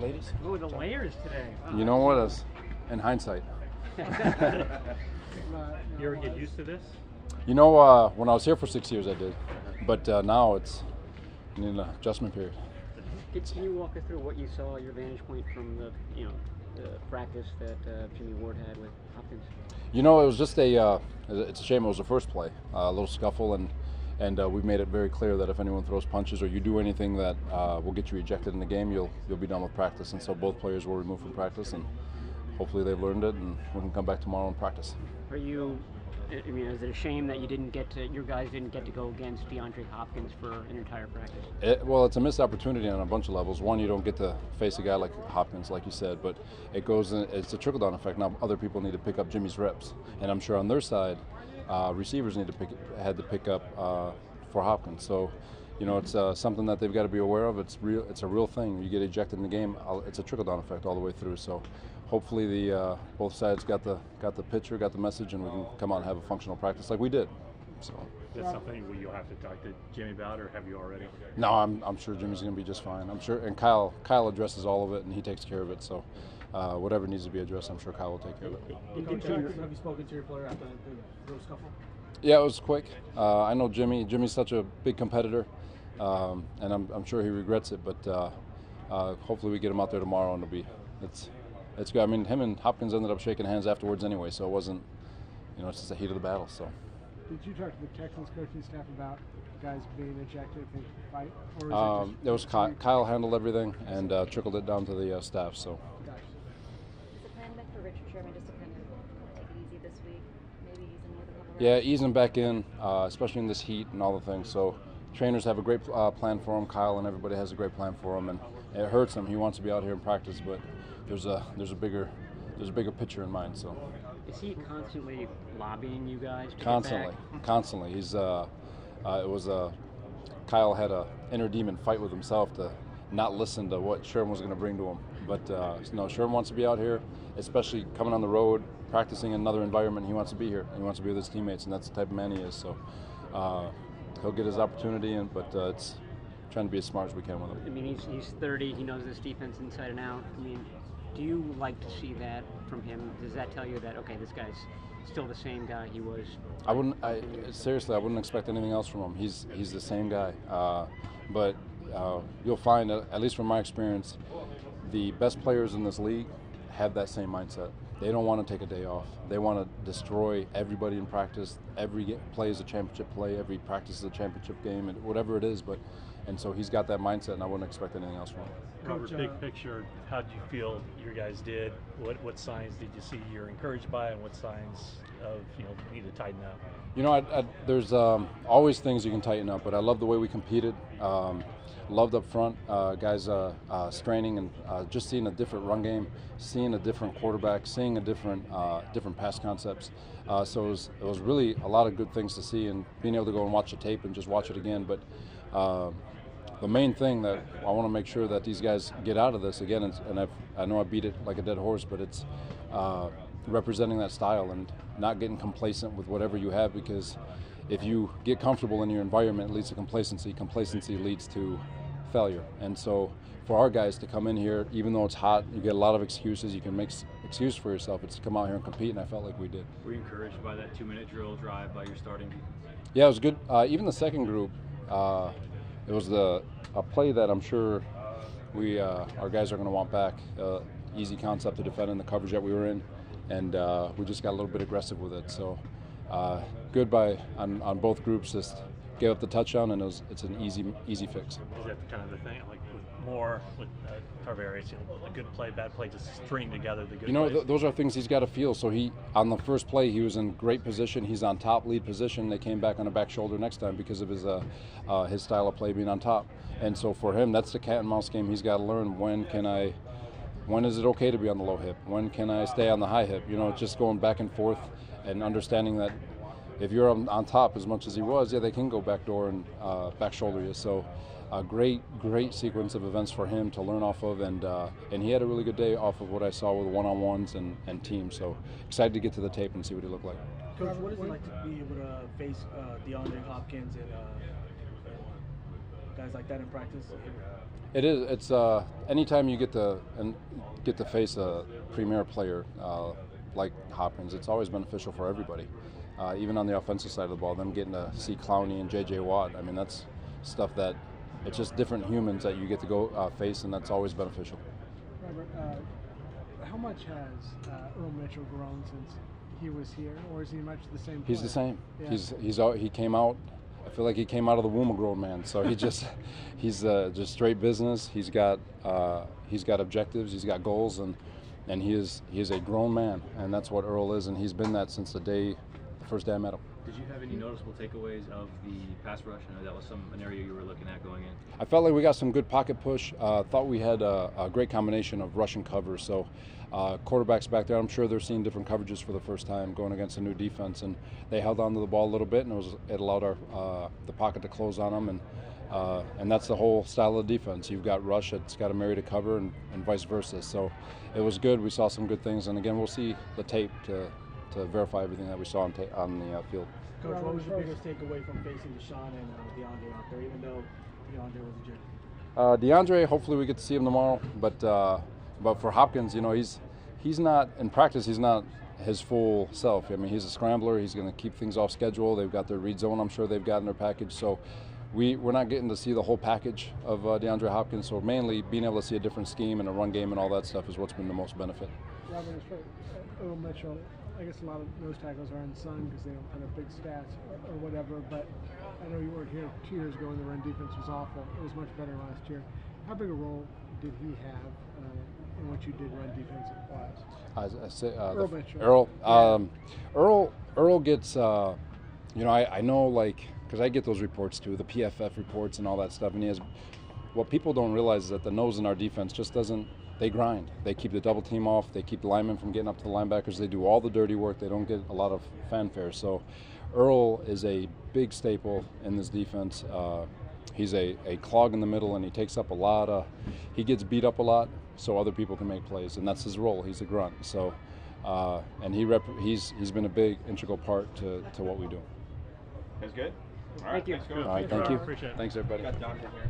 ladies. Oh, the layers today. Oh, You know what? In hindsight. You ever get used to this? You know, when I was here for 6 years, I did, but now it's in an adjustment period. Can you walk us through what you saw, your vantage point from the practice that Jimmy Ward had with Hopkins? You know, it was just it's a shame it was the first play, a little scuffle, and we've made it very clear that if anyone throws punches or you do anything that will get you ejected in the game, you'll be done with practice. And so both players were removed from practice, and hopefully they've learned it, and we can come back tomorrow and practice. Is it a shame that your guys didn't get to go against DeAndre Hopkins for an entire practice? Well, it's a missed opportunity on a bunch of levels. One, you don't get to face a guy like Hopkins, like you said, but it's a trickle-down effect. Now other people need to pick up Jimmy's reps, and I'm sure on their side, receivers had to pick up for Hopkins. So, you know, it's something that they've got to be aware of. It's real. It's a real thing. You get ejected in the game, it's a trickle-down effect all the way through. So, hopefully both sides got the picture, got the message, and we can come out and have a functional practice like we did. So. Is that something you'll have to talk to Jimmy about, or have you already? No, I'm sure Jimmy's going to be just fine. I'm sure, and Kyle addresses all of it, and he takes care of it. So, whatever needs to be addressed, I'm sure Kyle will take care of it. Coach, have you spoken to your player after the scuffle? Yeah, it was quick. I know Jimmy. Jimmy's such a big competitor, and I'm sure he regrets it. But hopefully we get him out there tomorrow, and it's good. I mean, him and Hopkins ended up shaking hands afterwards anyway, so it wasn't, it's just the heat of the battle. So. Did you talk to the Texans coaching staff about guys being ejected if they fight? Or it was Kyle handled everything and trickled it down to the staff. So. Is the plan back for Richard Sherman just to kind of take it easy this week? Maybe ease him with a couple reps? Yeah, ease him back in, especially in this heat and all the things. So trainers have a great plan for him. Kyle and everybody has a great plan for him, and it hurts him. He wants to be out here in practice, but there's a bigger picture in mind. So. Is he constantly lobbying you guys to Constantly. He's Kyle had a inner demon fight with himself to not listen to what Sherman was going to bring to him. But no, Sherman wants to be out here, especially coming on the road, practicing in another environment. He wants to be here. He wants to be with his teammates, and that's the type of man he is. So he'll get his opportunity, but it's trying to be as smart as we can with him. I mean, he's 30. He knows this defense inside and out. I mean, do you like to see that from him? Does that tell you that, okay, this guy's still the same guy he was? Seriously, I wouldn't expect anything else from him. He's the same guy. But you'll find, at least from my experience, the best players in this league have that same mindset. They don't want to take a day off. They want to destroy everybody in practice. Every play is a championship play. Every practice is a championship game, and whatever it is. And so he's got that mindset, and I wouldn't expect anything else from him. Robert, big picture, how did you feel your guys did? What signs did you see you're encouraged by, and what signs of need to tighten up? There's always things you can tighten up, but I love the way we competed. Loved up front, guys straining and just seeing a different run game, seeing a different quarterback, seeing a different pass concepts. So it was really a lot of good things to see, and being able to go and watch the tape and just watch it again. But the main thing that I want to make sure that these guys get out of this again, and I know I beat it like a dead horse, but it's representing that style and not getting complacent with whatever you have, because if you get comfortable in your environment, it leads to complacency. Complacency leads to failure. And so for our guys to come in here, even though it's hot, you get a lot of excuses. You can make excuses for yourself. It's to come out here and compete, and I felt like we did. Were you encouraged by that 2-minute drill drive by your starting? Yeah, it was good. Even the second group, it was a play that I'm sure our guys are going to want back. Easy concept to defend in the coverage that we were in, and we just got a little bit aggressive with it. So good on both groups. Just gave up the touchdown, and it's an easy fix. Is that kind of the thing, like with Tarvarius, a good play, bad play, just string together the good plays? Those are things he's got to feel. So on the first play, he was in great position. He's on top, lead position. They came back on the back shoulder next time because of his style of play being on top. And so for him, that's the cat and mouse game. He's got to learn when is it okay to be on the low hip? When can I stay on the high hip? Just going back and forth and understanding that if you're on top as much as he was, they can go back door and back shoulder you. So a great sequence of events for him to learn off of, and he had a really good day off of what I saw with one-on-ones and teams. So excited to get to the tape and see what he looked like. Coach, what is it like to be able to face DeAndre Hopkins and guys like that in practice? It is. It's anytime you get to face a premier player like Hopkins, it's always beneficial for everybody. Even on the offensive side of the ball, them getting to see Clowney and J.J. Watt. I mean, that's stuff that it's just different humans that you get to go face, and that's always beneficial. Robert, how much has Earl Mitchell grown since he was here, or is he much the same player? He's the same. Yeah. He came out. I feel like he came out of the womb a grown man. So he's just straight business. He's got objectives. He's got goals, and he is a grown man, and that's what Earl is, and he's been that since the first day I met him. Did you have any noticeable takeaways of the pass rush? I know that was an area you were looking at going in. I felt like we got some good pocket push. Thought we had a great combination of rush and cover. So quarterbacks back there, I'm sure they're seeing different coverages for the first time going against a new defense, and they held on to the ball a little bit, and it allowed the pocket to close on them, and that's the whole style of defense. You've got rush that's got to marry to cover, and vice versa. So it was good. We saw some good things, and again, we'll see the tape to verify everything that we saw on the field. Coach, what was your biggest takeaway from facing Deshaun and DeAndre out there, even though DeAndre was ejected? DeAndre, hopefully we get to see him tomorrow, but for Hopkins, he's not in practice. He's not his full self. I mean, he's a scrambler. He's going to keep things off schedule. They've got their read zone. I'm sure they've got in their package. So we're not getting to see the whole package of DeAndre Hopkins. So mainly being able to see a different scheme and a run game and all that stuff is what's been the most benefit. Robert, as far as Earl Mitchell, I guess a lot of nose tackles are unsung because they don't put up big stats or whatever, but I know you weren't here 2 years ago when the run defense was awful. It was much better last year. How big a role did he have in what you did run defensive-wise? Earl Mitchell. Earl gets, I know, like, because I get those reports too, the PFF reports and all that stuff, and what people don't realize is that the nose in our defense just doesn't. They grind. They keep the double team off. They keep the linemen from getting up to the linebackers. They do all the dirty work. They don't get a lot of fanfare. So Earl is a big staple in this defense. He's a clog in the middle, and he takes up he gets beat up a lot so other people can make plays, and that's his role. He's a grunt. So, and he's been a big integral part to what we do. That's good. Thank you. All right, thank you. Appreciate it. Thanks, everybody. Got Dante here.